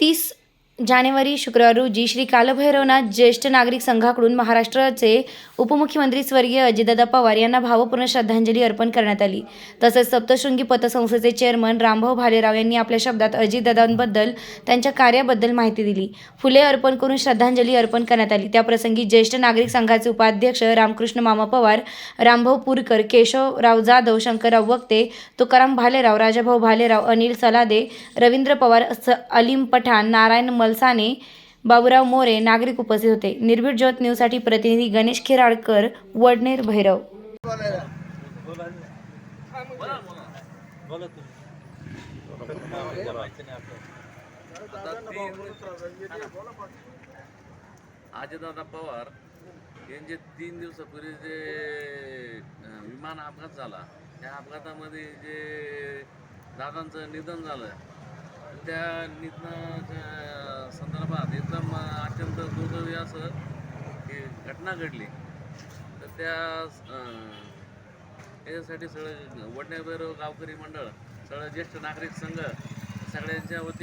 30 जानेवारी शुक्रवार रोजी श्री कालभैरवनाथ ज्येष्ठ नागरिक संघाकडून महाराष्ट्राचे उपमुख्यमंत्री स्वर्गीय अजितदादा पवार यांना भावपूर्ण श्रद्धांजली अर्पण करण्यात आली। तसेच सप्तशृंगी पतसंस्थेचे चेअरमन रामभाऊ भालेराव यांनी आपल्या शब्दात अजितदादांबद्दल त्यांच्या कार्याबद्दल माहिती दिली। फुले अर्पण करून श्रद्धांजली अर्पण करण्यात आली। त्याप्रसंगी ज्येष्ठ नागरिक संघाचे उपाध्यक्ष रामकृष्ण मामा पवार, रामभाऊ पुरकर, केशवराव जाधव, शंकरराव वक्ते, तुकाराम भालेराव, राजाभाऊ भालेराव, अनिल सलादे, रवींद्र पवार, अलीम पठाण, नारायण मलसाने, बाबूराव मोरे नागरिक उपस्थित होते। निर्भीड ज्योत न्यूजसाठी प्रतिनिधी गणेश खिराडकर, वडनेर, भैरव। अजितदादा पवार यांचे 3 दिवसापूर्वी जे विमान अपघात झाला, त्या अपघातामध्ये जे दादांचं निधन झालं, त्या निधनाच्या संदर्भात एकदम अत्यंत दुर्दैवी असं ही घटना घडली। तर त्याच्यासाठी सगळं वडनेर भैरव गावकरी मंडळ, सगळं ज्येष्ठ नागरिक संघ सगळ्यांच्या वतीने